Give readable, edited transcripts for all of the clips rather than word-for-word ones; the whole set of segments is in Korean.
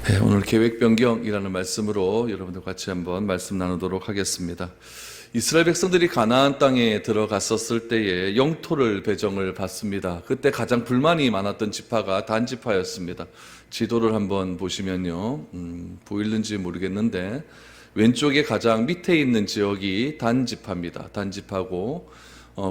네, 오늘 계획 변경이라는 말씀으로 여러분들 같이 한번 말씀 나누도록 하겠습니다. 이스라엘 백성들이 가나안 땅에 들어갔었을 때에 영토를 배정을 받습니다. 그때 가장 불만이 많았던 지파가 단 지파였습니다. 지도를 한번 보시면요, 보이는지 모르겠는데 왼쪽에 가장 밑에 있는 지역이 단 지파입니다. 단 지파고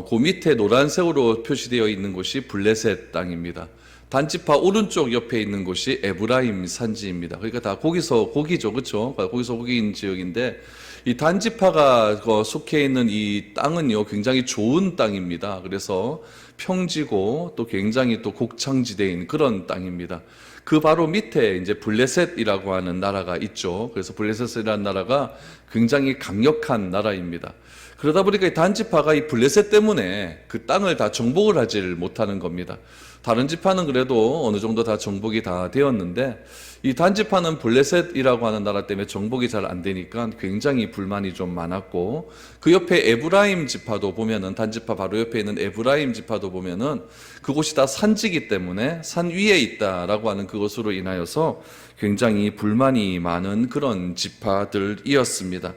그 밑에 노란색으로 표시되어 있는 곳이 블레셋 땅입니다. 단지파 오른쪽 옆에 있는 곳이 에브라임 산지입니다. 그러니까 다 거기서 거기죠, 그렇죠? 거기서 거기인 지역인데 이 단지파가 속해 있는 이 땅은요 굉장히 좋은 땅입니다. 그래서 평지고 또 굉장히 또 곡창지대인 그런 땅입니다. 그 바로 밑에 이제 블레셋이라고 하는 나라가 있죠. 그래서 블레셋이라는 나라가 굉장히 강력한 나라입니다. 그러다 보니까 이 단지파가 이 블레셋 때문에 그 땅을 다 정복을 하질 못하는 겁니다. 다른 지파는 그래도 어느 정도 다 정복이 다 되었는데 이 단지파는 블레셋이라고 하는 나라 때문에 정복이 잘 안 되니까 굉장히 불만이 좀 많았고, 그 옆에 에브라임 지파도 보면은 단지파 바로 옆에 있는 에브라임 지파도 보면은 그곳이 다 산지기 때문에 산 위에 있다라고 하는 그것으로 인하여서 굉장히 불만이 많은 그런 지파들이었습니다.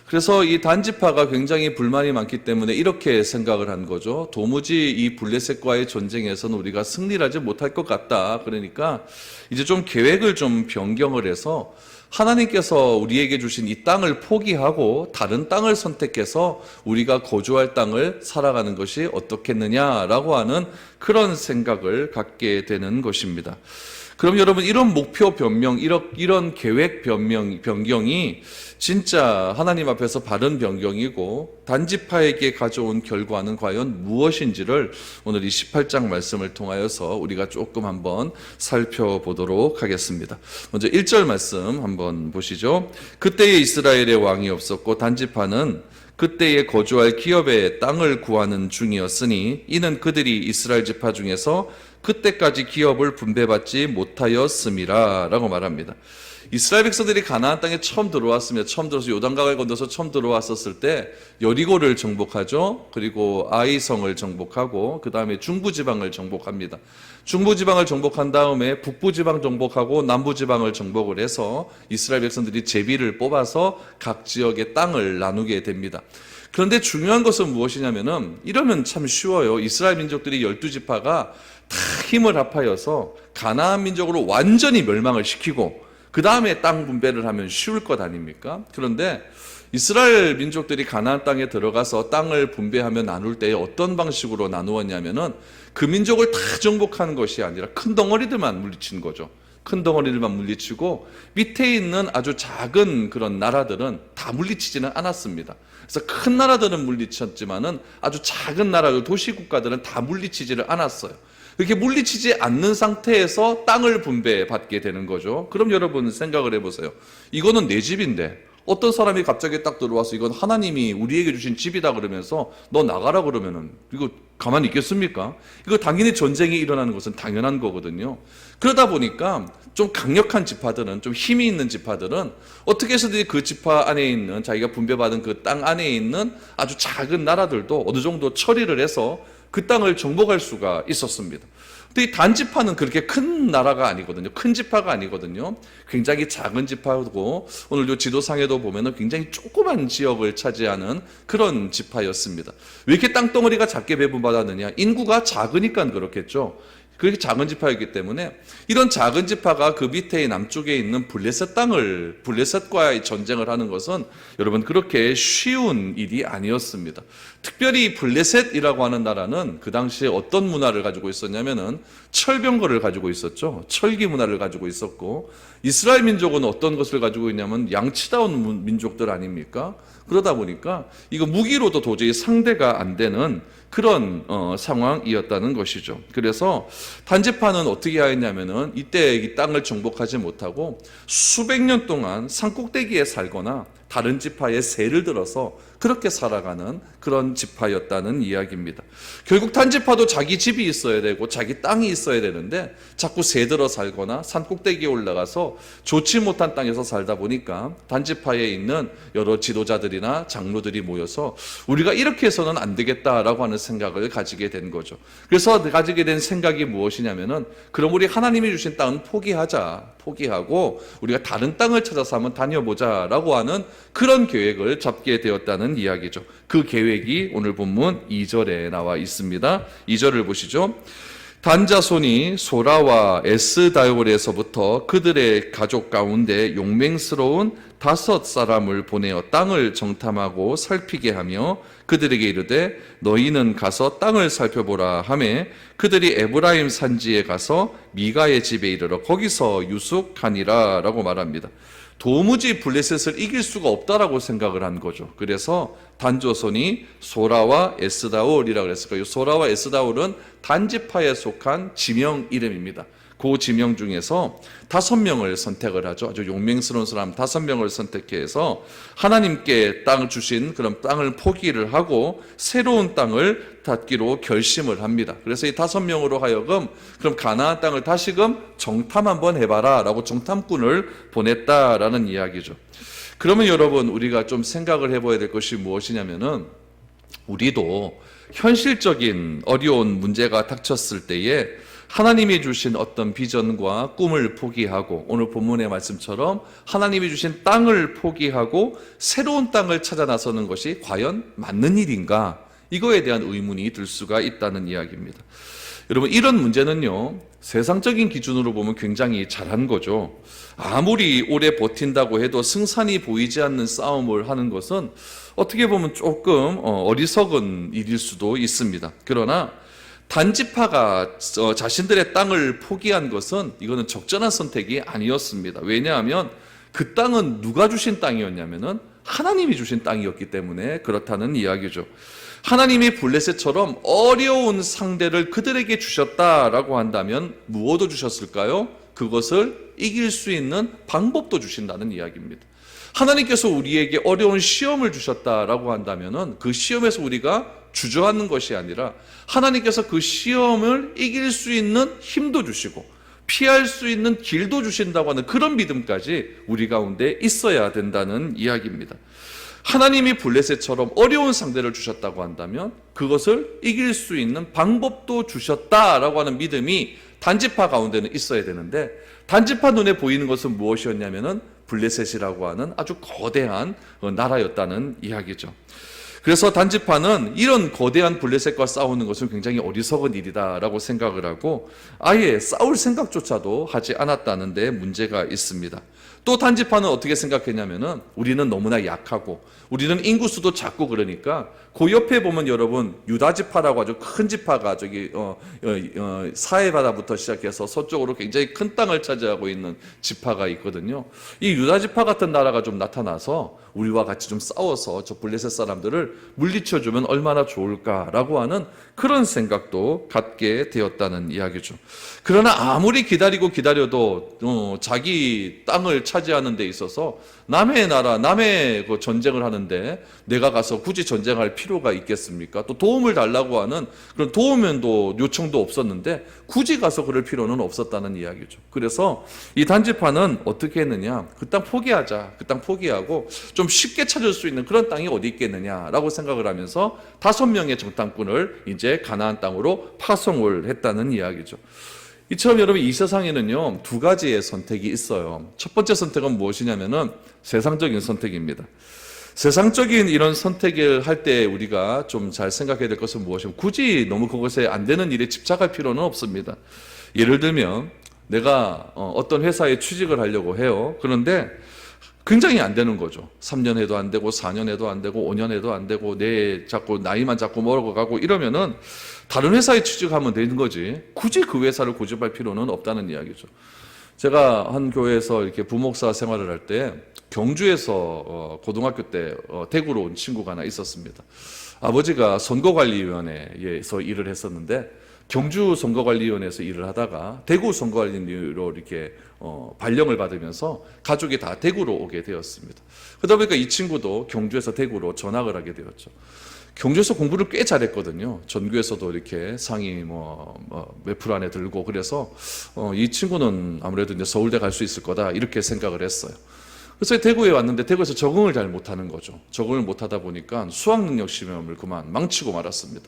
그래서 이 단지파가 굉장히 불만이 많기 때문에 이렇게 생각을 한 거죠. 도무지 이 블레셋과의 전쟁에서는 우리가 승리를 하지 못할 것 같다. 그러니까 이제 좀 계획을 좀 변경을 해서 하나님께서 우리에게 주신 이 땅을 포기하고 다른 땅을 선택해서 우리가 거주할 땅을 살아가는 것이 어떻겠느냐라고 하는 그런 생각을 갖게 되는 것입니다. 그럼 여러분, 이런 목표 변명, 이런 계획 변경이 진짜 하나님 앞에서 바른 변경이고 단지파에게 가져온 결과는 과연 무엇인지를 오늘 이 18장 말씀을 통하여서 우리가 조금 한번 살펴보도록 하겠습니다. 먼저 1절 말씀 한번 보시죠. 그때에 이스라엘의 왕이 없었고 단지파는 그때에 거주할 기업의 땅을 구하는 중이었으니 이는 그들이 이스라엘 지파 중에서 그때까지 기업을 분배받지 못하였음이라 라고 말합니다. 이스라엘 백성들이 가나안 땅에 처음 들어서 요단강을 건너서 처음 들어왔었을 때 여리고를 정복하죠. 그리고 아이성을 정복하고 그 다음에 중부지방을 정복합니다. 중부지방을 정복한 다음에 북부지방 정복하고 남부지방을 정복을 해서 이스라엘 백성들이 제비를 뽑아서 각 지역의 땅을 나누게 됩니다. 그런데 중요한 것은 무엇이냐면은 이러면 참 쉬워요. 이스라엘 민족들이 12지파가 다 힘을 합하여서 가나안 민족으로 완전히 멸망을 시키고 그 다음에 땅 분배를 하면 쉬울 것 아닙니까? 그런데 이스라엘 민족들이 가나안 땅에 들어가서 땅을 분배하며 나눌 때 어떤 방식으로 나누었냐면은 그 민족을 다 정복하는 것이 아니라 큰 덩어리들만 물리친 거죠. 큰 덩어리들만 물리치고 밑에 있는 아주 작은 그런 나라들은 다 물리치지는 않았습니다. 그래서 큰 나라들은 물리쳤지만은 아주 작은 나라들, 도시국가들은 다 물리치지를 않았어요. 그렇게 물리치지 않는 상태에서 땅을 분배받게 되는 거죠. 그럼 여러분 생각을 해보세요. 이거는 내 집인데 어떤 사람이 갑자기 딱 들어와서 이건 하나님이 우리에게 주신 집이다 그러면서 너 나가라 그러면은 이거 가만히 있겠습니까? 이거 당연히 전쟁이 일어나는 것은 당연한 거거든요. 그러다 보니까 좀 강력한 지파들은, 좀 힘이 있는 지파들은 어떻게 해서든지 그 지파 안에 있는, 자기가 분배받은 그 땅 안에 있는 아주 작은 나라들도 어느 정도 처리를 해서 그 땅을 정복할 수가 있었습니다. 근데 이 단지파는 그렇게 큰 나라가 아니거든요. 큰 지파가 아니거든요. 굉장히 작은 지파고 오늘 이 지도상에도 보면은 굉장히 조그만 지역을 차지하는 그런 지파였습니다. 왜 이렇게 땅덩어리가 작게 배분받았느냐? 인구가 작으니까 그렇겠죠. 그렇게 작은 지파였기 때문에 이런 작은 지파가 그 밑에 남쪽에 있는 블레셋과의 전쟁을 하는 것은 여러분 그렇게 쉬운 일이 아니었습니다. 특별히 블레셋이라고 하는 나라는 그 당시에 어떤 문화를 가지고 있었냐면은 철병거를 가지고 있었죠. 철기 문화를 가지고 있었고, 이스라엘 민족은 어떤 것을 가지고 있냐면 양치다운 민족들 아닙니까? 그러다 보니까 이거 무기로도 도저히 상대가 안 되는 그런 상황이었다는 것이죠. 그래서 단지파는 어떻게 하였냐면은 이때 이 땅을 정복하지 못하고 수백 년 동안 산꼭대기에 살거나 다른 지파의 세를 들어서 그렇게 살아가는 그런 지파였다는 이야기입니다. 결국 단지파도 자기 집이 있어야 되고 자기 땅이 있어야 되는데 자꾸 세 들어 살거나 산 꼭대기에 올라가서 좋지 못한 땅에서 살다 보니까 단지파에 있는 여러 지도자들이나 장로들이 모여서 우리가 이렇게 해서는 안 되겠다라고 하는 생각을 가지게 된 거죠. 그래서 가지게 된 생각이 무엇이냐면은, 그럼 우리 하나님이 주신 땅은 포기하고 우리가 다른 땅을 찾아서 한번 다녀보자라고 하는 그런 계획을 잡게 되었다는 이야기죠. 그 계획이 오늘 본문 2절에 나와 있습니다. 2절을 보시죠. 단 자손이 소라와 에스다올에서부터 그들의 가족 가운데 용맹스러운 5 보내어 땅을 정탐하고 살피게 하며 그들에게 이르되 너희는 가서 땅을 살펴보라 하매 그들이 에브라임 산지에 가서 미가의 집에 이르러 거기서 유숙하니라 라고 말합니다. 도무지 블레셋을 이길 수가 없다라고 생각을 한 거죠. 그래서 단조선이 소라와 에스다올이라고 그랬을까요? 소라와 에스다올은 단지파에 속한 지명 이름입니다. 그 지명 중에서 5명을 선택을 하죠. 아주 용맹스러운 사람 5명을 선택해서 하나님께 땅을 주신 그런 땅을 포기를 하고 새로운 땅을 갖기로 결심을 합니다. 그래서 이 5명으로 하여금 그럼 가나안 땅을 다시금 정탐 한번 해봐라 라고 정탐꾼을 보냈다라는 이야기죠. 그러면 여러분, 우리가 좀 생각을 해봐야 될 것이 무엇이냐면은, 우리도 현실적인 어려운 문제가 닥쳤을 때에 하나님이 주신 어떤 비전과 꿈을 포기하고, 오늘 본문의 말씀처럼 하나님이 주신 땅을 포기하고 새로운 땅을 찾아 나서는 것이 과연 맞는 일인가? 이거에 대한 의문이 들 수가 있다는 이야기입니다. 여러분, 이런 문제는요, 세상적인 기준으로 보면 굉장히 잘한 거죠. 아무리 오래 버틴다고 해도 승산이 보이지 않는 싸움을 하는 것은 어떻게 보면 조금 어리석은 일일 수도 있습니다. 그러나 단지파가 자신들의 땅을 포기한 것은 이거는 적절한 선택이 아니었습니다. 왜냐하면 그 땅은 누가 주신 땅이었냐면은 하나님이 주신 땅이었기 때문에 그렇다는 이야기죠. 하나님이 블레셋처럼 어려운 상대를 그들에게 주셨다라고 한다면 무엇을 주셨을까요? 그것을 이길 수 있는 방법도 주신다는 이야기입니다. 하나님께서 우리에게 어려운 시험을 주셨다라고 한다면 그 시험에서 우리가 주저하는 것이 아니라 하나님께서 그 시험을 이길 수 있는 힘도 주시고 피할 수 있는 길도 주신다고 하는 그런 믿음까지 우리 가운데 있어야 된다는 이야기입니다. 하나님이 블레셋처럼 어려운 상대를 주셨다고 한다면 그것을 이길 수 있는 방법도 주셨다라고 하는 믿음이 단지파 가운데는 있어야 되는데, 단지파 눈에 보이는 것은 무엇이었냐면은 블레셋이라고 하는 아주 거대한 나라였다는 이야기죠. 그래서 단지파는 이런 거대한 블레셋과 싸우는 것은 굉장히 어리석은 일이다라고 생각을 하고 아예 싸울 생각조차도 하지 않았다는 데 문제가 있습니다. 또 단지파는 어떻게 생각했냐면은 우리는 너무나 약하고 우리는 인구수도 작고 그러니까 그 옆에 보면 여러분 유다지파라고 아주 큰 지파가 저기 사해바다부터 시작해서 서쪽으로 굉장히 큰 땅을 차지하고 있는 지파가 있거든요. 이 유다지파 같은 나라가 좀 나타나서 우리와 같이 좀 싸워서 저 블레셋 사람들을 물리쳐주면 얼마나 좋을까라고 하는 그런 생각도 갖게 되었다는 이야기죠. 그러나 아무리 기다려도 자기 땅을 차지하는 데 있어서 남의 나라, 남의 그 전쟁을 하는데 내가 가서 굳이 전쟁할 필요가 있겠습니까? 또 도움을 달라고 하는 그런 도움도 요청도 없었는데 굳이 가서 그럴 필요는 없었다는 이야기죠. 그래서 이 단지파는 어떻게 했느냐? 그 땅 포기하자. 그 땅 포기하고 좀 쉽게 찾을 수 있는 그런 땅이 어디 있겠느냐라고 생각을 하면서 5명의 정탐꾼을 이제 가나안 땅으로 파송을 했다는 이야기죠. 이처럼 여러분 이 세상에는요 2가지의 선택이 있어요. 첫 번째 선택은 무엇이냐면은 세상적인 선택입니다. 세상적인 이런 선택을 할 때 우리가 좀 잘 생각해야 될 것은 무엇이냐면 굳이 너무 그것에 안 되는 일에 집착할 필요는 없습니다. 예를 들면 내가 어떤 회사에 취직을 하려고 해요. 그런데 굉장히 안 되는 거죠. 3년 해도 안 되고 4년 해도 안 되고 5년 해도 안 되고 자꾸 나이만 자꾸 멀어가고 이러면은 다른 회사에 취직하면 되는 거지 굳이 그 회사를 고집할 필요는 없다는 이야기죠. 제가 한 교회에서 이렇게 부목사 생활을 할 때 경주에서 고등학교 때 대구로 온 친구가 하나 있었습니다. 아버지가 선거관리위원회에서 일을 했었는데 경주 선거관리위원회에서 일을 하다가 대구 선거관리위로 이렇게 발령을 받으면서 가족이 다 대구로 오게 되었습니다. 그러다 보니까 이 친구도 경주에서 대구로 전학을 하게 되었죠. 경주에서 공부를 꽤 잘했거든요. 전교에서도 이렇게 상위 몇 프로 안에 들고, 그래서 이 친구는 아무래도 이제 서울대 갈 수 있을 거다 이렇게 생각을 했어요. 그래서 대구에 왔는데 대구에서 적응을 잘 못하는 거죠. 적응을 못하다 보니까 수학능력 시험을 그만 망치고 말았습니다.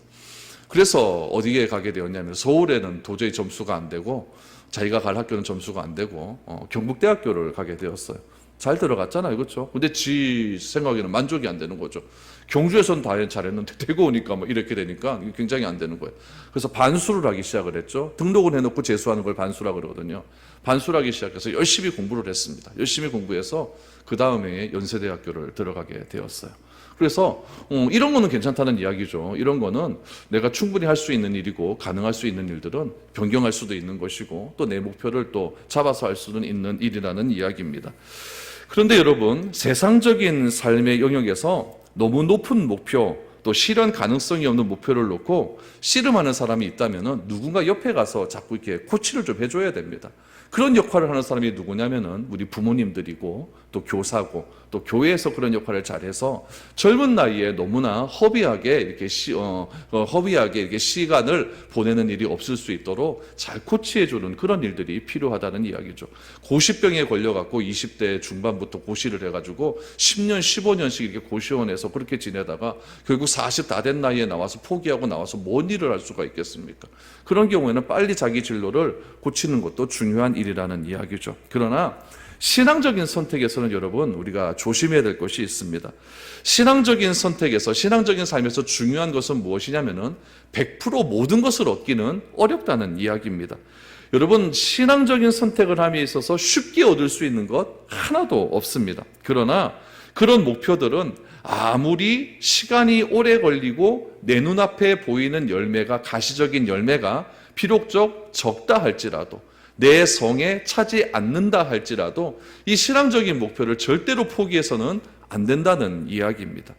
그래서 어디에 가게 되었냐면 서울에는 도저히 점수가 안 되고 자기가 갈 학교는 점수가 안 되고 경북대학교를 가게 되었어요. 잘 들어갔잖아요, 그렇죠? 근데 지 생각에는 만족이 안 되는 거죠. 경주에서는 다 잘했는데 대구 오니까 뭐 이렇게 되니까 굉장히 안 되는 거예요. 그래서 반수를 하기 시작을 했죠. 등록을 해놓고 재수하는 걸 반수라 그러거든요. 반수를 하기 시작해서 열심히 공부를 했습니다. 열심히 공부해서 그 다음에 연세대학교를 들어가게 되었어요. 그래서 이런 거는 괜찮다는 이야기죠. 이런 거는 내가 충분히 할 수 있는 일이고 가능할 수 있는 일들은 변경할 수도 있는 것이고 또 내 목표를 또 잡아서 할 수는 있는 일이라는 이야기입니다. 그런데 여러분, 세상적인 삶의 영역에서 너무 높은 목표, 또 실현 가능성이 없는 목표를 놓고 씨름하는 사람이 있다면 누군가 옆에 가서 자꾸 이렇게 코치를 좀 해줘야 됩니다. 그런 역할을 하는 사람이 누구냐면은 우리 부모님들이고 또 교사고 또 교회에서 그런 역할을 잘해서 젊은 나이에 너무나 허비하게 이렇게 시간을 보내는 일이 없을 수 있도록 잘 코치해주는 그런 일들이 필요하다는 이야기죠. 고시병에 걸려갖고 20대 중반부터 고시를 해가지고 10년, 15년씩 이렇게 고시원에서 그렇게 지내다가 결국 40 다 된 나이에 나와서 포기하고 나와서 뭔 일을 할 수가 있겠습니까? 그런 경우에는 빨리 자기 진로를 고치는 것도 중요한 일이라는 이야기죠. 그러나 신앙적인 선택에서는 여러분, 우리가 조심해야 될 것이 있습니다. 신앙적인 선택에서, 신앙적인 삶에서 중요한 것은 무엇이냐면은 100% 모든 것을 얻기는 어렵다는 이야기입니다. 여러분, 신앙적인 선택을 함에 있어서 쉽게 얻을 수 있는 것 하나도 없습니다. 그러나 그런 목표들은 아무리 시간이 오래 걸리고 내 눈앞에 보이는 열매가, 가시적인 열매가 비록적 적다 할지라도, 내 성에 차지 않는다 할지라도 이 신앙적인 목표를 절대로 포기해서는 안 된다는 이야기입니다.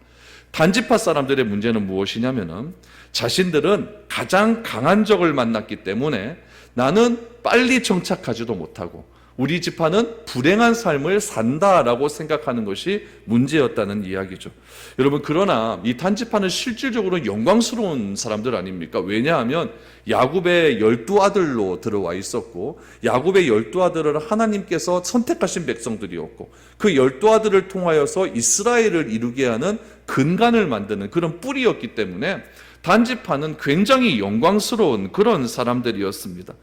단지파 사람들의 문제는 무엇이냐면은 자신들은 가장 강한 적을 만났기 때문에 나는 빨리 정착하지도 못하고 우리 지파는 불행한 삶을 산다라고 생각하는 것이 문제였다는 이야기죠. 여러분, 그러나 이 단지파는 실질적으로 영광스러운 사람들 아닙니까? 왜냐하면 야곱의 12아들로 들어와 있었고 야곱의 12아들은 하나님께서 선택하신 백성들이었고 그 12아들을 통하여서 이스라엘을 이루게 하는 근간을 만드는 그런 뿌리였기 때문에 단지파는 굉장히 영광스러운 그런 사람들이었습니다.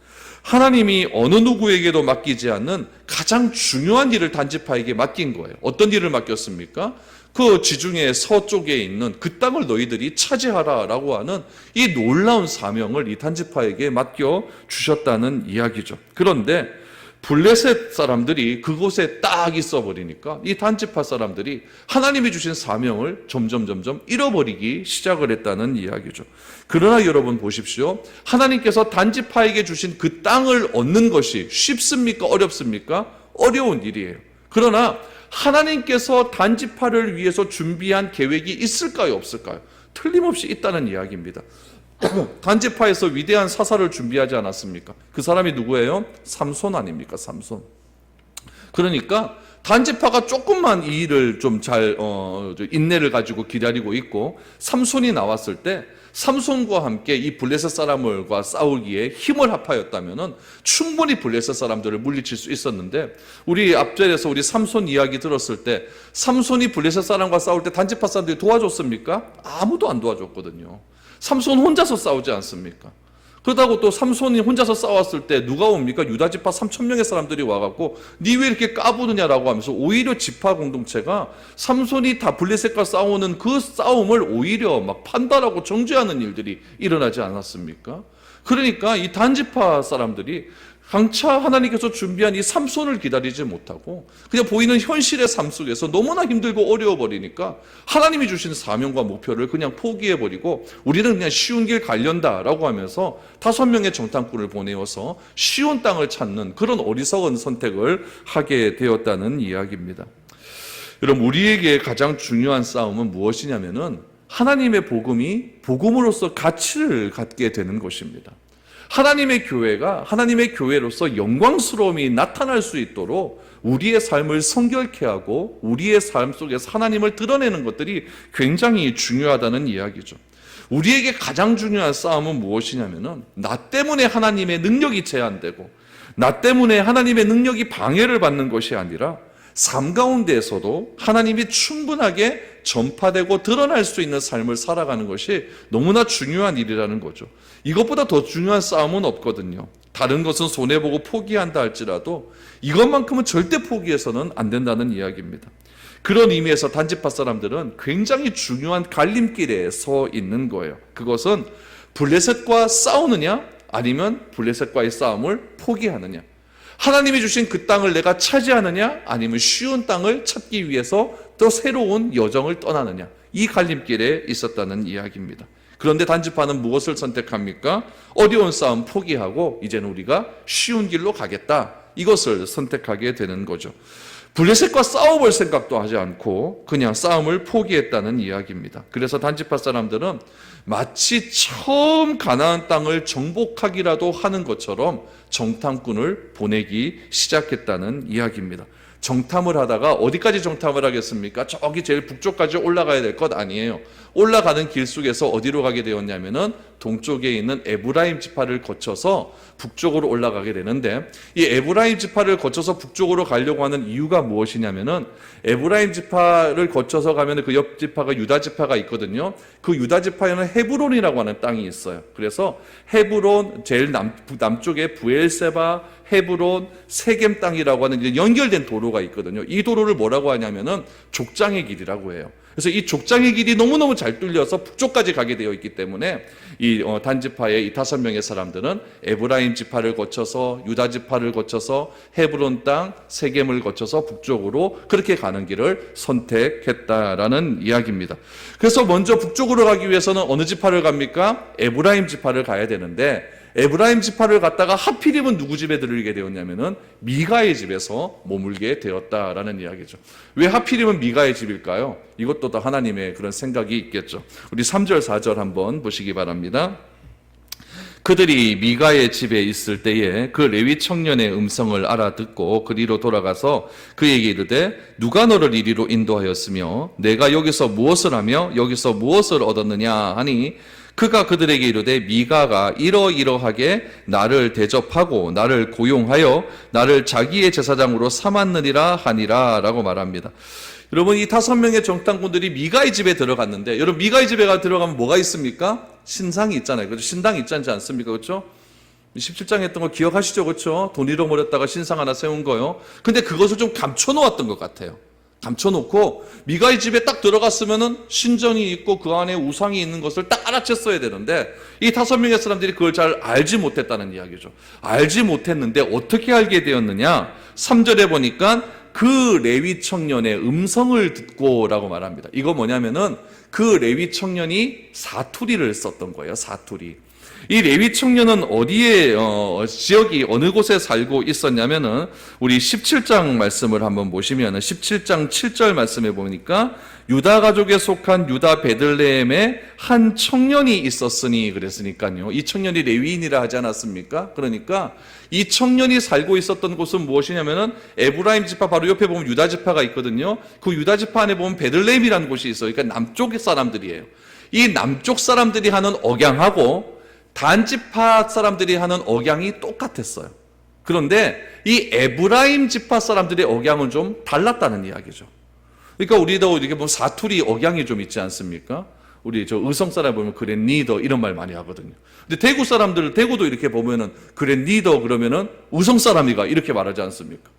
하나님이 어느 누구에게도 맡기지 않는 가장 중요한 일을 단지파에게 맡긴 거예요. 어떤 일을 맡겼습니까? 그 지중해 서쪽에 있는 그 땅을 너희들이 차지하라라고 하는 이 놀라운 사명을 이 단지파에게 맡겨 주셨다는 이야기죠. 그런데 블레셋 사람들이 그곳에 딱 있어 버리니까 이 단지파 사람들이 하나님이 주신 사명을 점점 잃어버리기 시작을 했다는 이야기죠. 그러나 여러분 보십시오. 하나님께서 단지파에게 주신 그 땅을 얻는 것이 쉽습니까? 어렵습니까? 어려운 일이에요. 그러나 하나님께서 단지파를 위해서 준비한 계획이 있을까요? 없을까요? 틀림없이 있다는 이야기입니다. 단지파에서 위대한 사사를 준비하지 않았습니까? 그 사람이 누구예요? 삼손 아닙니까? 삼손. 그러니까 단지파가 조금만 이 일을 좀 잘 인내를 가지고 기다리고 있고 삼손이 나왔을 때 삼손과 함께 이 블레셋 사람들과 싸우기에 힘을 합하였다면은 충분히 블레셋 사람들을 물리칠 수 있었는데 우리 앞절에서 우리 삼손 이야기 들었을 때 삼손이 블레셋 사람과 싸울 때 단지파 사람들이 도와줬습니까? 아무도 안 도와줬거든요. 삼손 혼자서 싸우지 않습니까? 그러다고 또 삼손이 혼자서 싸웠을 때 누가 옵니까? 유다 지파 3,000명의 사람들이 와갖고 니 왜 이렇게 까부느냐라고 하면서 오히려 지파 공동체가 삼손이 다 블레셋과 싸우는 그 싸움을 오히려 막 판단하고 정죄하는 일들이 일어나지 않았습니까? 그러니까 이 단지파 사람들이 강차 하나님께서 준비한 이 삼손을 기다리지 못하고 그냥 보이는 현실의 삶 속에서 너무나 힘들고 어려워 버리니까 하나님이 주신 사명과 목표를 그냥 포기해버리고 우리는 그냥 쉬운 길 가련다라고 하면서 5명의 정탐꾼을 보내어서 쉬운 땅을 찾는 그런 어리석은 선택을 하게 되었다는 이야기입니다. 여러분, 우리에게 가장 중요한 싸움은 무엇이냐면은 하나님의 복음이 복음으로서 가치를 갖게 되는 것입니다. 하나님의 교회가 하나님의 교회로서 영광스러움이 나타날 수 있도록 우리의 삶을 성결케 하고 우리의 삶 속에서 하나님을 드러내는 것들이 굉장히 중요하다는 이야기죠. 우리에게 가장 중요한 싸움은 무엇이냐면은 나 때문에 하나님의 능력이 제한되고 나 때문에 하나님의 능력이 방해를 받는 것이 아니라 삶 가운데에서도 하나님이 충분하게 전파되고 드러날 수 있는 삶을 살아가는 것이 너무나 중요한 일이라는 거죠. 이것보다 더 중요한 싸움은 없거든요. 다른 것은 손해보고 포기한다 할지라도 이것만큼은 절대 포기해서는 안 된다는 이야기입니다. 그런 의미에서 단지파 사람들은 굉장히 중요한 갈림길에 서 있는 거예요. 그것은 블레셋과 싸우느냐 아니면 블레셋과의 싸움을 포기하느냐, 하나님이 주신 그 땅을 내가 차지하느냐 아니면 쉬운 땅을 찾기 위해서 또 새로운 여정을 떠나느냐, 이 갈림길에 있었다는 이야기입니다. 그런데 단지파는 무엇을 선택합니까? 어려운 싸움 포기하고 이제는 우리가 쉬운 길로 가겠다, 이것을 선택하게 되는 거죠. 블레셋과 싸워볼 생각도 하지 않고 그냥 싸움을 포기했다는 이야기입니다. 그래서 단지파 사람들은 마치 처음 가나안 땅을 정복하기라도 하는 것처럼 정탐꾼을 보내기 시작했다는 이야기입니다. 정탐을 하다가 어디까지 정탐을 하겠습니까? 저기 제일 북쪽까지 올라가야 될 것 아니에요. 올라가는 길 속에서 어디로 가게 되었냐면은 동쪽에 있는 에브라임 지파를 거쳐서 북쪽으로 올라가게 되는데, 이 에브라임 지파를 거쳐서 북쪽으로 가려고 하는 이유가 무엇이냐면은 에브라임 지파를 거쳐서 가면은 그 옆 지파가 유다 지파가 있거든요. 그 유다 지파에는 헤브론이라고 하는 땅이 있어요. 그래서 헤브론 제일 남쪽에 브엘세바, 헤브론, 세겜 땅이라고 하는 이제 연결된 도로가 있거든요. 이 도로를 뭐라고 하냐면은 족장의 길이라고 해요. 그래서 이 족장의 길이 너무너무 잘 뚫려서 북쪽까지 가게 되어 있기 때문에 이 단지파의 이 5명의 사람들은 에브라임 지파를 거쳐서 유다 지파를 거쳐서 헤브론 땅, 세겜을 거쳐서 북쪽으로 그렇게 가는 길을 선택했다라는 이야기입니다. 그래서 먼저 북쪽으로 가기 위해서는 어느 지파를 갑니까? 에브라임 지파를 가야 되는데, 에브라임 지파를 갔다가 하필이면 누구 집에 들르게 되었냐면은 미가의 집에서 머물게 되었다라는 이야기죠. 왜 하필이면 미가의 집일까요? 이것도 다 하나님의 그런 생각이 있겠죠. 우리 3절 4절 한번 보시기 바랍니다. 그들이 미가의 집에 있을 때에 그 레위 청년의 음성을 알아듣고 그리로 돌아가서 그에게 이르되 누가 너를 이리로 인도하였으며 내가 여기서 무엇을 하며 여기서 무엇을 얻었느냐 하니, 그가 그들에게 이르되 미가가 이러이러하게 나를 대접하고 나를 고용하여 나를 자기의 제사장으로 삼았느니라 하니라 라고 말합니다. 여러분, 이 5명의 정탐꾼들이 미가의 집에 들어갔는데, 여러분 미가의 집에 들어가면 뭐가 있습니까? 신상이 있잖아요. 그렇죠? 신당이 있지 않습니까? 그렇죠? 17장 했던 거 기억하시죠? 그렇죠? 돈 잃어버렸다가 신상 하나 세운 거요. 근데 그것을 좀 감춰놓았던 것 같아요. 감춰놓고 미가의 집에 딱 들어갔으면은 신전이 있고 그 안에 우상이 있는 것을 딱 알아챘어야 되는데, 이 5명의 사람들이 그걸 잘 알지 못했다는 이야기죠. 알지 못했는데 어떻게 알게 되었느냐? 3절에 보니까 그 레위 청년의 음성을 듣고라고 말합니다. 이거 뭐냐면은 그 레위 청년이 사투리를 썼던 거예요. 사투리. 이 레위 청년은 어디에 지역이 어느 곳에 살고 있었냐면은 우리 17장 말씀을 한번 보시면은 17장 7절 말씀에 보니까 유다 가족에 속한 유다 베들레헴에 한 청년이 있었으니 그랬으니까요. 이 청년이 레위인이라 하지 않았습니까? 그러니까 이 청년이 살고 있었던 곳은 무엇이냐면은 에브라임 지파 바로 옆에 보면 유다 지파가 있거든요. 그 유다 지파 안에 보면 베들레헴이라는 곳이 있어요. 그러니까 남쪽 사람들이에요. 이 남쪽 사람들이 하는 억양하고 단지파 사람들이 하는 억양이 똑같았어요. 그런데 이 에브라임 지파 사람들의 억양은 좀 달랐다는 이야기죠. 그러니까 우리도 이렇게 보면 사투리 억양이 좀 있지 않습니까? 우리 저 의성 사람 보면 그래 니더 이런 말 많이 하거든요. 근데 대구 사람들, 대구도 이렇게 보면은 그래 니더 그러면은 의성 사람이가 이렇게 말하지 않습니까?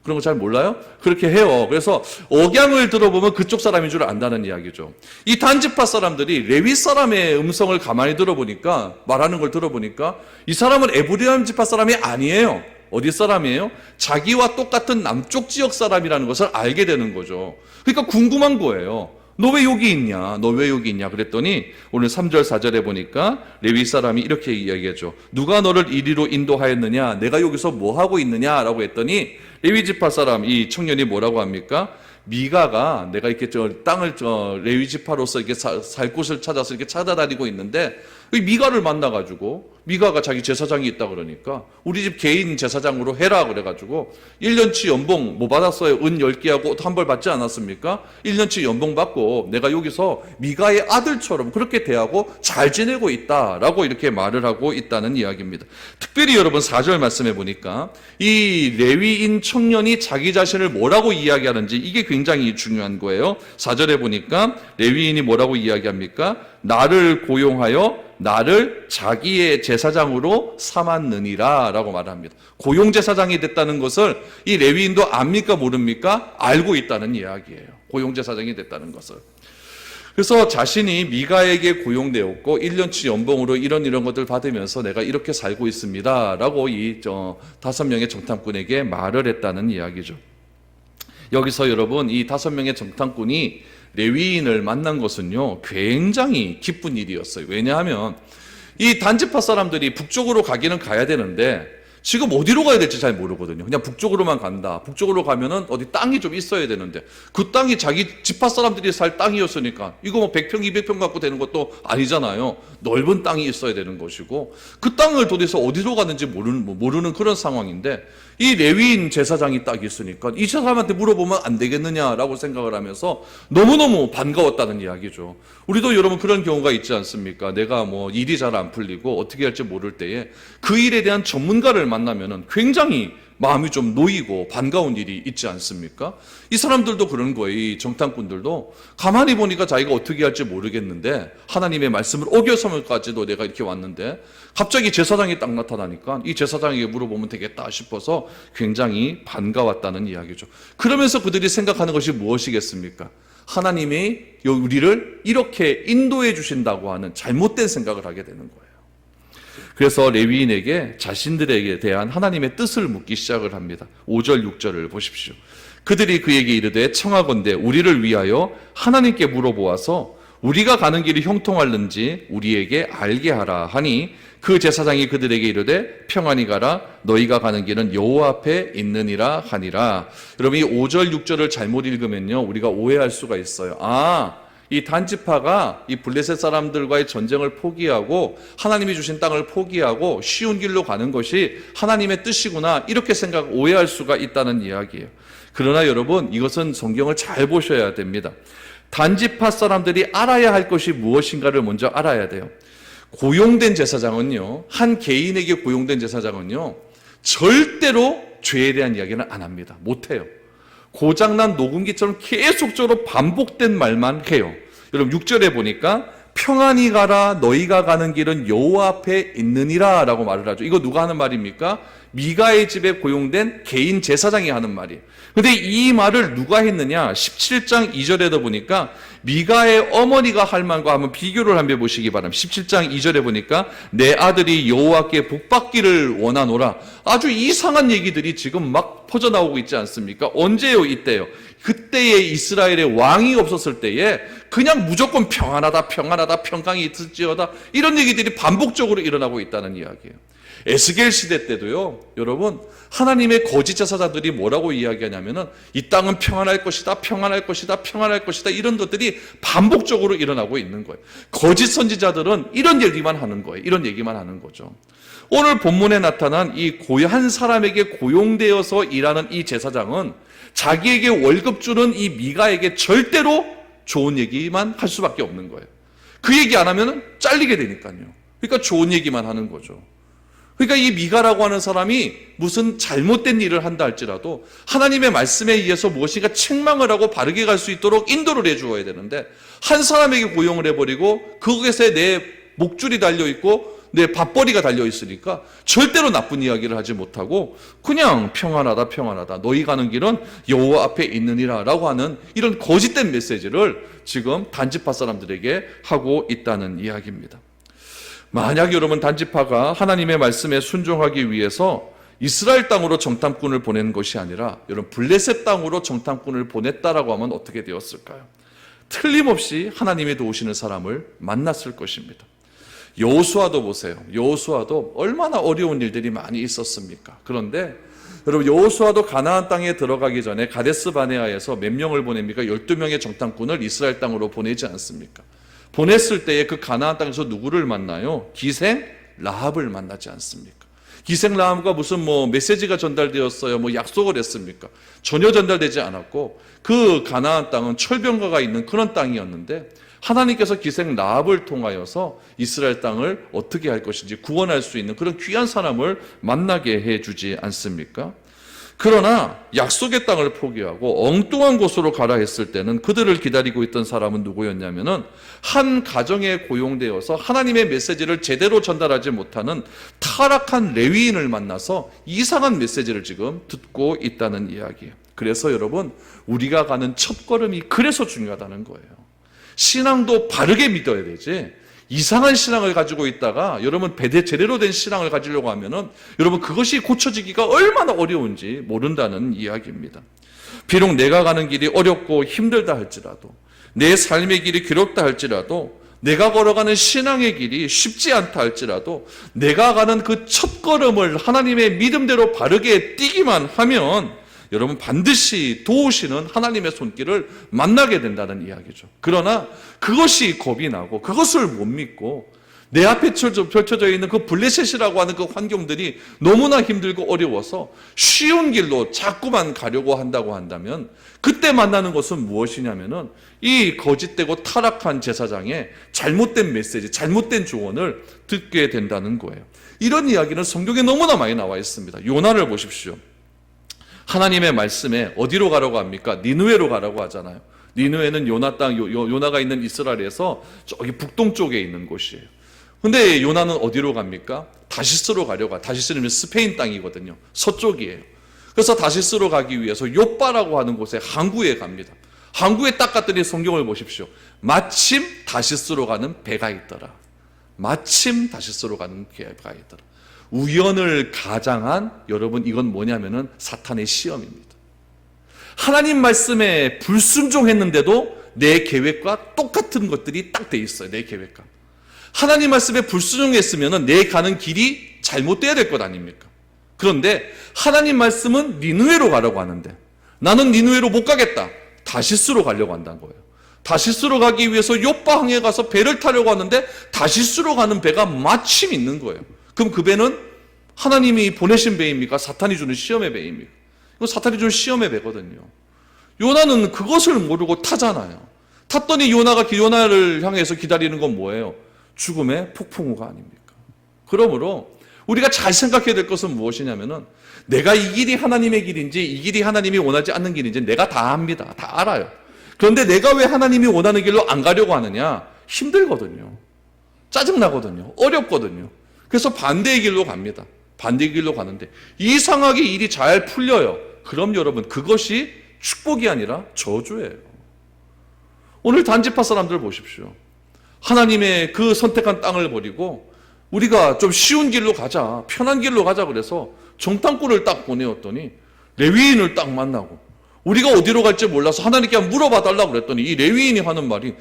그런 거 잘 몰라요? 그렇게 해요. 그래서 억양을 들어보면 그쪽 사람인 줄 안다는 이야기죠. 이 단지파 사람들이 레위 사람의 음성을 가만히 들어보니까, 말하는 걸 들어보니까 이 사람은 에브라임 지파 사람이 아니에요. 어디 사람이에요? 자기와 똑같은 남쪽 지역 사람이라는 것을 알게 되는 거죠. 그러니까 궁금한 거예요. 너 왜 여기 있냐? 너 왜 여기 있냐? 그랬더니 오늘 3절 4절에 보니까 레위 사람이 이렇게 이야기하죠. 누가 너를 이리로 인도하였느냐? 내가 여기서 뭐 하고 있느냐? 라고 했더니 레위 지파 사람 이 청년이 뭐라고 합니까? 미가가 내가 이렇게 땅을 레위 지파로서 이렇게 살 곳을 찾아서 이렇게 찾아다니고 있는데 이 미가를 만나가지고 미가가 자기 제사장이 있다 그러니까 우리 집 개인 제사장으로 해라 그래가지고 1년치 연봉 뭐 받았어요? 은 10개하고 옷 한 벌 받지 않았습니까? 1년치 연봉 받고 내가 여기서 미가의 아들처럼 그렇게 대하고 잘 지내고 있다라고 이렇게 말을 하고 있다는 이야기입니다. 특별히 여러분 4절 말씀해 보니까 이 레위인 청년이 자기 자신을 뭐라고 이야기하는지 이게 굉장히 중요한 거예요. 4절에 보니까 레위인이 뭐라고 이야기합니까? 나를 고용하여 나를 자기의 제사장으로 삼았느니라 라고 말합니다. 고용제사장이 됐다는 것을 이 레위인도 압니까 모릅니까? 알고 있다는 이야기예요. 고용제사장이 됐다는 것을. 그래서 자신이 미가에게 고용되었고 1년치 연봉으로 이런 것들 받으면서 내가 이렇게 살고 있습니다 라고 이 5명의 정탐꾼에게 말을 했다는 이야기죠. 여기서 여러분 이 5명의 정탐꾼이 레위인을 만난 것은요 굉장히 기쁜 일이었어요. 왜냐하면 이 단지파 사람들이 북쪽으로 가기는 가야 되는데 지금 어디로 가야 될지 잘 모르거든요. 그냥 북쪽으로만 간다. 북쪽으로 가면은 어디 땅이 좀 있어야 되는데 그 땅이 자기 지파 사람들이 살 땅이었으니까 이거 뭐 100평 200평 갖고 되는 것도 아니잖아요. 넓은 땅이 있어야 되는 것이고 그 땅을 도대체 어디로 가는지 모르는 그런 상황인데 이 레위인 제사장이 딱 있으니까 이 사람한테 물어보면 안 되겠느냐라고 생각을 하면서 너무너무 반가웠다는 이야기죠. 우리도 여러분 그런 경우가 있지 않습니까? 내가 뭐 일이 잘 안 풀리고 어떻게 할지 모를 때에 그 일에 대한 전문가를 만나면은 굉장히 마음이 좀 놓이고 반가운 일이 있지 않습니까? 이 사람들도 그런 거예요. 이 정탐꾼들도 가만히 보니까 자기가 어떻게 할지 모르겠는데 하나님의 말씀을 어겨서까지도 내가 이렇게 왔는데 갑자기 제사장이 딱 나타나니까 이 제사장에게 물어보면 되겠다 싶어서 굉장히 반가웠다는 이야기죠. 그러면서 그들이 생각하는 것이 무엇이겠습니까? 하나님이 우리를 이렇게 인도해 주신다고 하는 잘못된 생각을 하게 되는 거예요. 그래서 레위인에게 자신들에게 대한 하나님의 뜻을 묻기 시작을 합니다. 5절 6절을 보십시오. 그들이 그에게 이르되 청하건대 우리를 위하여 하나님께 물어보아서 우리가 가는 길이 형통할는지 우리에게 알게 하라 하니 그 제사장이 그들에게 이르되 평안히 가라 너희가 가는 길은 여호와 앞에 있느니라 하니라. 여러분 이 5절 6절을 잘못 읽으면요 우리가 오해할 수가 있어요. 이 단지파가 이 블레셋 사람들과의 전쟁을 포기하고 하나님이 주신 땅을 포기하고 쉬운 길로 가는 것이 하나님의 뜻이구나 이렇게 오해할 수가 있다는 이야기예요. 그러나 여러분 이것은 성경을 잘 보셔야 됩니다. 단지파 사람들이 알아야 할 것이 무엇인가를 먼저 알아야 돼요. 고용된 제사장은요 한 개인에게 고용된 제사장은요 절대로 죄에 대한 이야기는 안 합니다. 못해요. 고장난 녹음기처럼 계속적으로 반복된 말만 해요. 여러분 6절에 보니까 평안히 가라 너희가 가는 길은 여호와 앞에 있느니라 라고 말을 하죠. 이거 누가 하는 말입니까? 미가의 집에 고용된 개인 제사장이 하는 말이에요. 근데 이 말을 누가 했느냐? 17장 2절에도 보니까 미가의 어머니가 할 말과 한번 비교를 한번 보시기 바랍니다. 17장 2절에 보니까 내 아들이 여호와께 복받기를 원하노라. 아주 이상한 얘기들이 지금 막 퍼져나오고 있지 않습니까? 언제요? 이때요. 그때에 이스라엘의 왕이 없었을 때에 그냥 무조건 평안하다 평강이 있을지어다 이런 얘기들이 반복적으로 일어나고 있다는 이야기예요. 에스겔 시대 때도요 여러분 하나님의 거짓 제사장들이 뭐라고 이야기하냐면은 이 땅은 평안할 것이다 이런 것들이 반복적으로 일어나고 있는 거예요. 거짓 선지자들은 이런 얘기만 하는 거예요. 이런 얘기만 하는 거죠. 오늘 본문에 나타난 이 한 사람에게 고용되어서 일하는 이 제사장은 자기에게 월급 주는 이 미가에게 절대로 좋은 얘기만 할 수밖에 없는 거예요. 그 얘기 안 하면 잘리게 되니까요. 그러니까 좋은 얘기만 하는 거죠. 그러니까 이 미가라고 하는 사람이 무슨 잘못된 일을 한다 할지라도 하나님의 말씀에 의해서 무엇인가 책망을 하고 바르게 갈 수 있도록 인도를 해주어야 되는데 한 사람에게 고용을 해버리고 그것에 내 목줄이 달려있고 내 밥벌이가 달려있으니까 절대로 나쁜 이야기를 하지 못하고 그냥 평안하다 너희 가는 길은 여호와 앞에 있느니라 라고 하는 이런 거짓된 메시지를 지금 단지파 사람들에게 하고 있다는 이야기입니다. 만약 여러분 단지파가 하나님의 말씀에 순종하기 위해서 이스라엘 땅으로 정탐꾼을 보낸 것이 아니라 여러분 블레셋 땅으로 정탐꾼을 보냈다라고 하면 어떻게 되었을까요? 틀림없이 하나님이 도우시는 사람을 만났을 것입니다. 여호수아도 보세요. 여호수아도 얼마나 어려운 일들이 많이 있었습니까? 그런데 여러분, 여호수아도 가나안 땅에 들어가기 전에 가데스 바네아에서 몇 명을 보냅니까? 12명의 정탐꾼을 이스라엘 땅으로 보내지 않습니까? 보냈을 때에 그 가나안 땅에서 누구를 만나요? 기생 라합을 만나지 않습니까? 기생 라합과 무슨 메시지가 전달되었어요? 약속을 했습니까? 전혀 전달되지 않았고, 그 가나안 땅은 철병가가 있는 그런 땅이었는데, 하나님께서 기생 라합을 통하여서 이스라엘 땅을 어떻게 할 것인지 구원할 수 있는 그런 귀한 사람을 만나게 해주지 않습니까? 그러나 약속의 땅을 포기하고 엉뚱한 곳으로 가라 했을 때는 그들을 기다리고 있던 사람은 누구였냐면은 한 가정에 고용되어서 하나님의 메시지를 제대로 전달하지 못하는 타락한 레위인을 만나서 이상한 메시지를 지금 듣고 있다는 이야기예요. 그래서 여러분, 우리가 가는 첫걸음이 그래서 중요하다는 거예요. 신앙도 바르게 믿어야 되지, 이상한 신앙을 가지고 있다가 여러분 제대로 된 신앙을 가지려고 하면은 여러분 그것이 고쳐지기가 얼마나 어려운지 모른다는 이야기입니다. 비록 내가 가는 길이 어렵고 힘들다 할지라도, 내 삶의 길이 괴롭다 할지라도, 내가 걸어가는 신앙의 길이 쉽지 않다 할지라도, 내가 가는 그 첫걸음을 하나님의 믿음대로 바르게 뛰기만 하면 여러분 반드시 도우시는 하나님의 손길을 만나게 된다는 이야기죠. 그러나 그것이 겁이 나고 그것을 못 믿고 내 앞에 펼쳐져 있는 그 블레셋이라고 하는 그 환경들이 너무나 힘들고 어려워서 쉬운 길로 자꾸만 가려고 한다고 한다면, 그때 만나는 것은 무엇이냐면은 이 거짓되고 타락한 제사장의 잘못된 메시지, 잘못된 조언을 듣게 된다는 거예요. 이런 이야기는 성경에 너무나 많이 나와 있습니다. 요나를 보십시오. 하나님의 말씀에 어디로 가라고 합니까? 니느웨로 가라고 하잖아요. 니느웨는 요나 땅, 요나가 있는 이스라엘에서 저기 북동쪽에 있는 곳이에요. 근데 요나는 어디로 갑니까? 다시스로 가려고. 다시스는 스페인 땅이거든요. 서쪽이에요. 그래서 다시스로 가기 위해서 요빠라고 하는 곳에 항구에 갑니다. 항구에 딱 갔더니 성경을 보십시오. 마침 다시스로 가는 배가 있더라. 마침 다시스로 가는 배가 있더라. 우연을 가장한, 여러분 이건 뭐냐면은 사탄의 시험입니다. 하나님 말씀에 불순종했는데도 내 계획과 똑같은 것들이 딱 돼 있어요. 내 계획과. 하나님 말씀에 불순종했으면은 내 가는 길이 잘못돼야 될 것 아닙니까? 그런데 하나님 말씀은 니느웨로 가라고 하는데 나는 니느웨로 못 가겠다. 다시스로 가려고 한다는 거예요. 다시스로 가기 위해서 요빠항에 가서 배를 타려고 하는데 다시스로 가는 배가 마침 있는 거예요. 그럼 그 배는 하나님이 보내신 배입니까? 사탄이 주는 시험의 배입니까? 이건 사탄이 주는 시험의 배거든요. 요나는 그것을 모르고 타잖아요. 탔더니 요나를 향해서 기다리는 건 뭐예요? 죽음의 폭풍우가 아닙니까? 그러므로 우리가 잘 생각해야 될 것은 무엇이냐면은 내가 이 길이 하나님의 길인지 이 길이 하나님이 원하지 않는 길인지 내가 다 압니다. 다 알아요. 그런데 내가 왜 하나님이 원하는 길로 안 가려고 하느냐? 힘들거든요. 짜증나거든요. 어렵거든요. 그래서 반대의 길로 갑니다. 반대의 길로 가는데 이상하게 일이 잘 풀려요. 그럼 여러분 그것이 축복이 아니라 저주예요. 오늘 단지파 사람들 보십시오. 하나님의 그 선택한 땅을 버리고 우리가 좀 쉬운 길로 가자, 편한 길로 가자 그래서 정탐꾼을 딱 보내었더니 레위인을 딱 만나고 우리가 어디로 갈지 몰라서 하나님께 물어봐 달라고 그랬더니 이 레위인이 하는 말이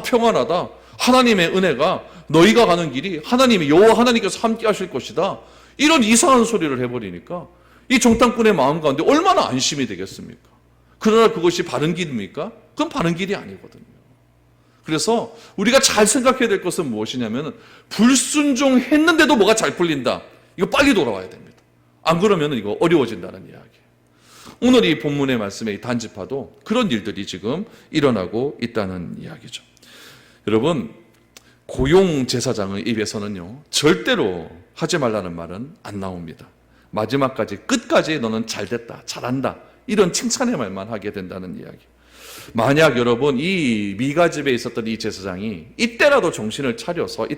평안하다. 하나님의 은혜가 너희가 가는 길이 하나님이 여호와 하나님께서 함께 하실 것이다. 이런 이상한 소리를 해버리니까 이 정탐꾼의 마음 가운데 얼마나 안심이 되겠습니까? 그러나 그것이 바른 길입니까? 그건 바른 길이 아니거든요. 그래서 우리가 잘 생각해야 될 것은 무엇이냐면 불순종했는데도 뭐가 잘 풀린다. 이거 빨리 돌아와야 됩니다. 안 그러면 이거 어려워진다는 이야기예요. 오늘 이 본문의 말씀의 이 단지파도 그런 일들이 지금 일어나고 있다는 이야기죠. 여러분, 고용 제사장의 입에서는요 절대로 하지 말라는 말은 안 나옵니다. 마지막까지 끝까지 너는 잘됐다, 잘한다 이런 칭찬의 말만 하게 된다는 이야기. 만약 여러분 이 미가 집에 있었던 이 제사장이 이때라도 정신을 차려서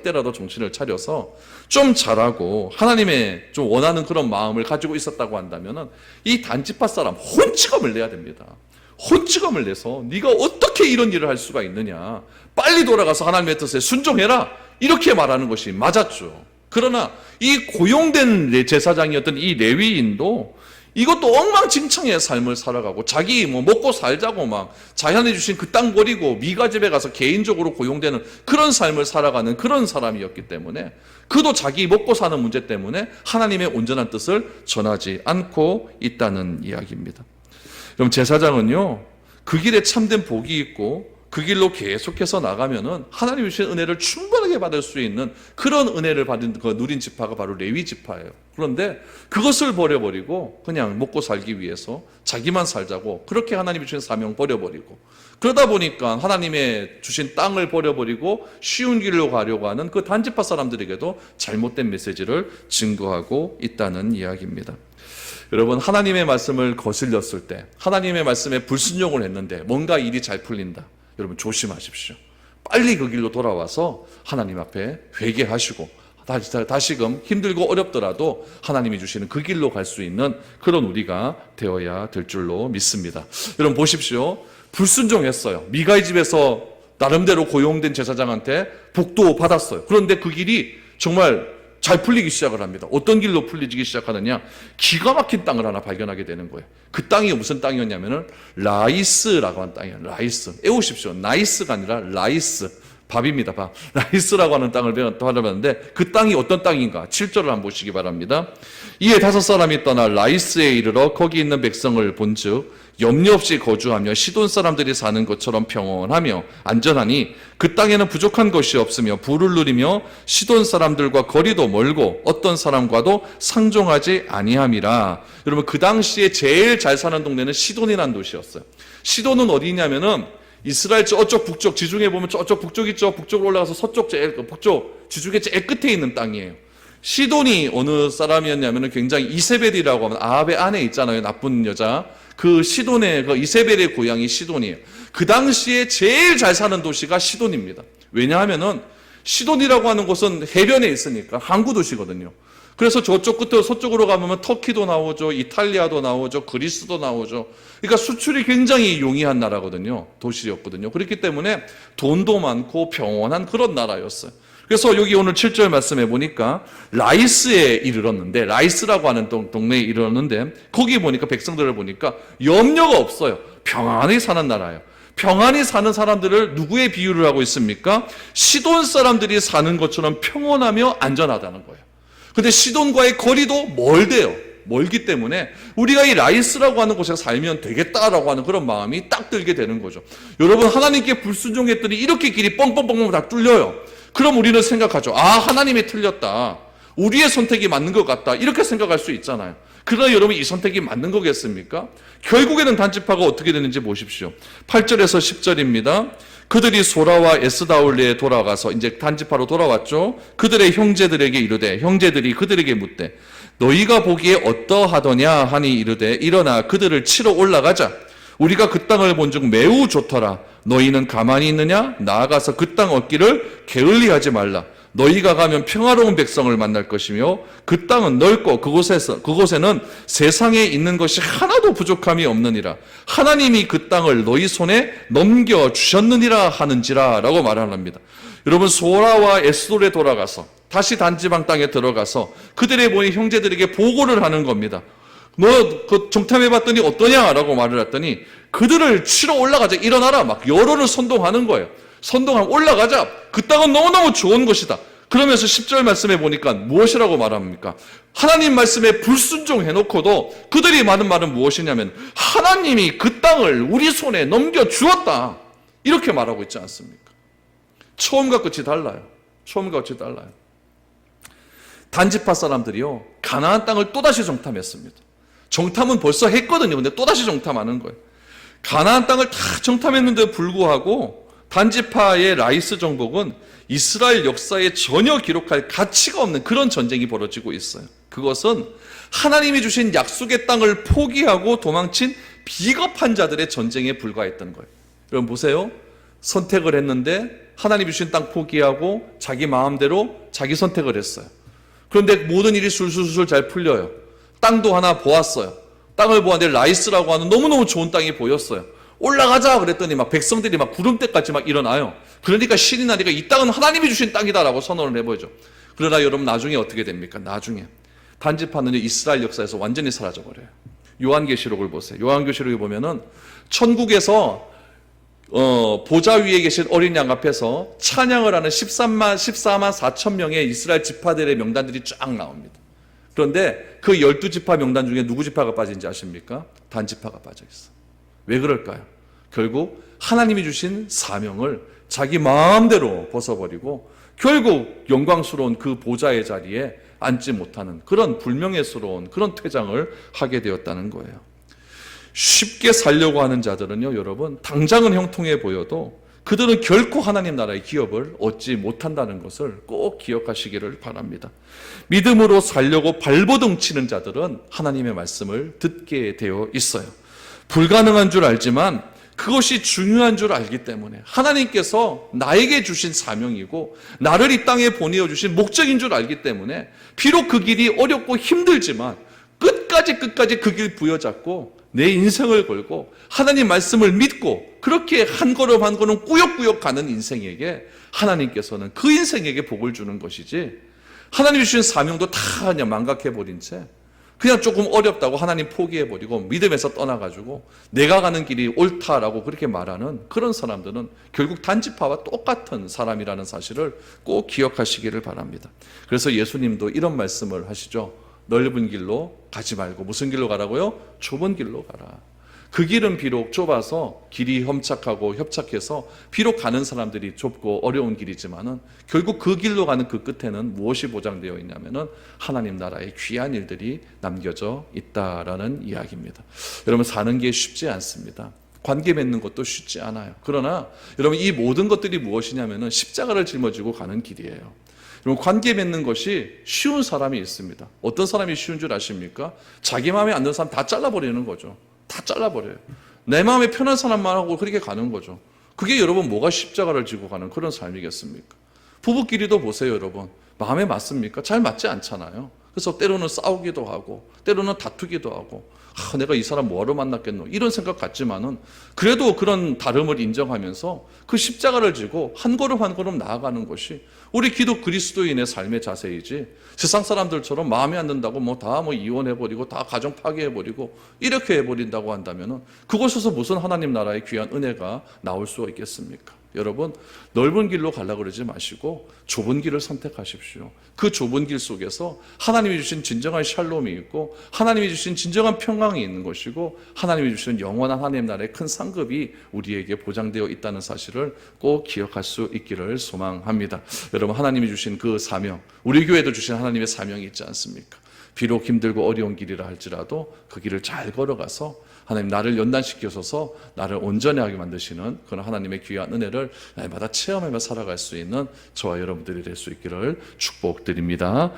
좀 잘하고 하나님의 좀 원하는 그런 마음을 가지고 있었다고 한다면은 이 단지파 사람 혼치검을 내야 됩니다. 혼치검을 내서 네가 어떻게 이런 일을 할 수가 있느냐, 빨리 돌아가서 하나님의 뜻에 순종해라, 이렇게 말하는 것이 맞았죠. 그러나 이 고용된 제사장이었던 이 레위인도 이것도 엉망진창의 삶을 살아가고 자기 먹고 살자고 막 자연에 주신 그 땅 버리고 미가집에 가서 개인적으로 고용되는 그런 삶을 살아가는 그런 사람이었기 때문에 그도 자기 먹고 사는 문제 때문에 하나님의 온전한 뜻을 전하지 않고 있다는 이야기입니다. 그럼 제사장은요, 그 길에 참된 복이 있고 그 길로 계속해서 나가면은 하나님이 주신 은혜를 충분하게 받을 수 있는 그런 은혜를 받은 누린 지파가 바로 레위 지파예요. 그런데 그것을 버려버리고 그냥 먹고 살기 위해서 자기만 살자고 그렇게 하나님이 주신 사명 버려버리고 그러다 보니까 하나님의 주신 땅을 버려버리고 쉬운 길로 가려고 하는 그 단지파 사람들에게도 잘못된 메시지를 증거하고 있다는 이야기입니다. 여러분, 하나님의 말씀을 거슬렸을 때, 하나님의 말씀에 불순종을 했는데 뭔가 일이 잘 풀린다. 여러분 조심하십시오. 빨리 그 길로 돌아와서 하나님 앞에 회개하시고 다시금 힘들고 어렵더라도 하나님이 주시는 그 길로 갈 수 있는 그런 우리가 되어야 될 줄로 믿습니다. 여러분 보십시오. 불순종했어요. 미가의 집에서 나름대로 고용된 제사장한테 복도 받았어요. 그런데 그 길이 정말 잘 풀리기 시작을 합니다. 어떤 길로 풀리기 시작하느냐? 기가 막힌 땅을 하나 발견하게 되는 거예요. 그 땅이 무슨 땅이었냐면은 라이스라고 하는 땅이에요. 라이스. 애우십시오. 나이스가 아니라 라이스. 밥입니다. 밥. 라이스라고 하는 땅을 받아봤는데 그 땅이 어떤 땅인가? 7절을 한번 보시기 바랍니다. 이에 5사람이 떠나 라이스에 이르러 거기 있는 백성을 본즉 염려 없이 거주하며 시돈 사람들이 사는 것처럼 평온하며 안전하니 그 땅에는 부족한 것이 없으며 부를 누리며 시돈 사람들과 거리도 멀고 어떤 사람과도 상종하지 아니함이라. 여러분 그 당시에 제일 잘 사는 동네는 시돈이라는 도시였어요. 시돈은 어디냐면은 이스라엘 저쪽 북쪽 지중해 보면 저쪽 북쪽 있죠. 북쪽으로 올라가서 서쪽 제일 북쪽 지중해 제일 끝에 있는 땅이에요. 시돈이 어느 사람이었냐면은 굉장히 이세벨이라고 하면 아합의 아내 있잖아요. 나쁜 여자. 그 시돈의 그 이세벨의 고향이 시돈이에요. 그 당시에 제일 잘 사는 도시가 시돈입니다. 왜냐하면은 시돈이라고 하는 곳은 해변에 있으니까 항구 도시거든요. 그래서 저쪽 끝으로 서쪽으로 가면 터키도 나오죠, 이탈리아도 나오죠, 그리스도 나오죠. 그러니까 수출이 굉장히 용이한 나라거든요. 도시였거든요. 그렇기 때문에 돈도 많고 평온한 그런 나라였어요. 그래서 여기 오늘 7절 말씀해 보니까 라이스에 이르렀는데, 라이스라고 하는 동네에 이르렀는데 거기 보니까 백성들을 보니까 염려가 없어요. 평안히 사는 나라예요. 평안히 사는 사람들을 누구에 비유를 하고 있습니까? 시돈 사람들이 사는 것처럼 평온하며 안전하다는 거예요. 근데 시돈과의 거리도 멀대요. 멀기 때문에 우리가 이 라이스라고 하는 곳에 살면 되겠다라고 하는 그런 마음이 딱 들게 되는 거죠. 여러분 하나님께 불순종했더니 이렇게 길이 뻥뻥뻥뻥 다 뚫려요. 그럼 우리는 생각하죠. 아, 하나님이 틀렸다. 우리의 선택이 맞는 것 같다. 이렇게 생각할 수 있잖아요. 그러나 여러분 이 선택이 맞는 거겠습니까? 결국에는 단지파가 어떻게 되는지 보십시오. 8절에서 10절입니다. 그들이 소라와 에스다올리에 돌아가서 이제 단지파로 돌아왔죠. 그들의 형제들에게 이르되 형제들이 그들에게 묻되 너희가 보기에 어떠하더냐 하니 이르되 일어나 그들을 치러 올라가자. 우리가 그 땅을 본즉 매우 좋더라. 너희는 가만히 있느냐? 나아가서 그 땅 얻기를 게을리하지 말라. 너희가 가면 평화로운 백성을 만날 것이며 그 땅은 넓고 그곳에는 세상에 있는 것이 하나도 부족함이 없느니라. 하나님이 그 땅을 너희 손에 넘겨주셨느니라 하는지라 라고 말합니다. 여러분 소라와 에스돌에 돌아가서 다시 단지방 땅에 들어가서 그들의 모인 형제들에게 보고를 하는 겁니다. 너 그 정탐해봤더니 어떠냐라고 말을 했더니 그들을 치러 올라가자. 일어나라. 막 여론을 선동하는 거예요. 선동하면 올라가자. 그 땅은 너무너무 좋은 것이다. 그러면서 10절 말씀에 보니까 무엇이라고 말합니까? 하나님 말씀에 불순종해놓고도 그들이 많은 말은 무엇이냐면 하나님이 그 땅을 우리 손에 넘겨주었다. 이렇게 말하고 있지 않습니까? 처음과 끝이 달라요. 처음과 끝이 달라요. 단지파 사람들이요, 가나안 땅을 또다시 정탐했습니다. 정탐은 벌써 했거든요. 근데 또다시 정탐하는 거예요. 가나안 땅을 다 정탐했는데 불구하고 단지파의 라이스 정복은 이스라엘 역사에 전혀 기록할 가치가 없는 그런 전쟁이 벌어지고 있어요. 그것은 하나님이 주신 약속의 땅을 포기하고 도망친 비겁한 자들의 전쟁에 불과했던 거예요. 여러분 보세요. 선택을 했는데 하나님이 주신 땅 포기하고 자기 마음대로 자기 선택을 했어요. 그런데 모든 일이 술술술 잘 풀려요. 땅도 하나 보았어요. 땅을 보았는데 라이스라고 하는 너무너무 좋은 땅이 보였어요. 올라가자 그랬더니 막 백성들이 막 구름대까지 막 일어나요. 그러니까 신이 나니까 이 땅은 하나님이 주신 땅이다라고 선언을 해보죠. 그러나 여러분 나중에 어떻게 됩니까? 나중에 단지파는 이스라엘 역사에서 완전히 사라져버려요. 요한계시록을 보세요. 요한계시록에 보면은 천국에서 보좌 위에 계신 어린 양 앞에서 찬양을 하는 14만 4천 명의 이스라엘 지파들의 명단들이 쫙 나옵니다. 그런데 그 12지파 명단 중에 누구 지파가 빠진지 아십니까? 단지파가 빠져 있어. 왜 그럴까요? 결국 하나님이 주신 사명을 자기 마음대로 벗어버리고 결국 영광스러운 그 보좌의 자리에 앉지 못하는 그런 불명예스러운 그런 퇴장을 하게 되었다는 거예요. 쉽게 살려고 하는 자들은요, 여러분, 당장은 형통해 보여도 그들은 결코 하나님 나라의 기업을 얻지 못한다는 것을 꼭 기억하시기를 바랍니다. 믿음으로 살려고 발버둥 치는 자들은 하나님의 말씀을 듣게 되어 있어요. 불가능한 줄 알지만 그것이 중요한 줄 알기 때문에 하나님께서 나에게 주신 사명이고 나를 이 땅에 보내어 주신 목적인 줄 알기 때문에 비록 그 길이 어렵고 힘들지만 끝까지 그 길 부여잡고 내 인생을 걸고 하나님 말씀을 믿고 그렇게 한 걸음 한 걸음 꾸역꾸역 가는 인생에게 하나님께서는 그 인생에게 복을 주는 것이지, 하나님이 주신 사명도 다 그냥 망각해버린 채 그냥 조금 어렵다고 하나님 포기해버리고 믿음에서 떠나가지고 내가 가는 길이 옳다라고 그렇게 말하는 그런 사람들은 결국 단지파와 똑같은 사람이라는 사실을 꼭 기억하시기를 바랍니다. 그래서 예수님도 이런 말씀을 하시죠. 넓은 길로 가지 말고 무슨 길로 가라고요? 좁은 길로 가라. 그 길은 비록 좁아서 길이 험착하고 협착해서 비록 가는 사람들이 좁고 어려운 길이지만은 결국 그 길로 가는 그 끝에는 무엇이 보장되어 있냐면은 하나님 나라의 귀한 일들이 남겨져 있다라는 이야기입니다. 여러분, 사는 게 쉽지 않습니다. 관계 맺는 것도 쉽지 않아요. 그러나 여러분, 이 모든 것들이 무엇이냐면은 십자가를 짊어지고 가는 길이에요. 여러분, 관계 맺는 것이 쉬운 사람이 있습니다. 어떤 사람이 쉬운 줄 아십니까? 자기 마음에 안 드는 사람 다 잘라버리는 거죠. 다 잘라버려요. 내 마음에 편한 사람만 하고 그렇게 가는 거죠. 그게 여러분 뭐가 십자가를 지고 가는 그런 삶이겠습니까? 부부끼리도 보세요, 여러분. 마음에 맞습니까? 잘 맞지 않잖아요. 그래서 때로는 싸우기도 하고 때로는 다투기도 하고 내가 이 사람 뭐하러 만났겠노 이런 생각 같지만은 그래도 그런 다름을 인정하면서 그 십자가를 지고 한 걸음 한 걸음 나아가는 것이 우리 기독 그리스도인의 삶의 자세이지, 세상 사람들처럼 마음에 안 든다고 다 이혼해버리고 다 가정 파괴해버리고 이렇게 해버린다고 한다면은 그곳에서 무슨 하나님 나라의 귀한 은혜가 나올 수 있겠습니까? 여러분, 넓은 길로 가려고 그러지 마시고 좁은 길을 선택하십시오. 그 좁은 길 속에서 하나님이 주신 진정한 샬롬이 있고 하나님이 주신 진정한 평강이 있는 것이고 하나님이 주신 영원한 하나님 나라의 큰 상급이 우리에게 보장되어 있다는 사실을 꼭 기억할 수 있기를 소망합니다. 여러분, 하나님이 주신 그 사명, 우리 교회도 주신 하나님의 사명이 있지 않습니까? 비록 힘들고 어려운 길이라 할지라도 그 길을 잘 걸어가서 하나님 나를 연단시켜서 나를 온전하게 만드시는 그런 하나님의 귀한 은혜를 날마다 체험하며 살아갈 수 있는 저와 여러분들이 될 수 있기를 축복드립니다.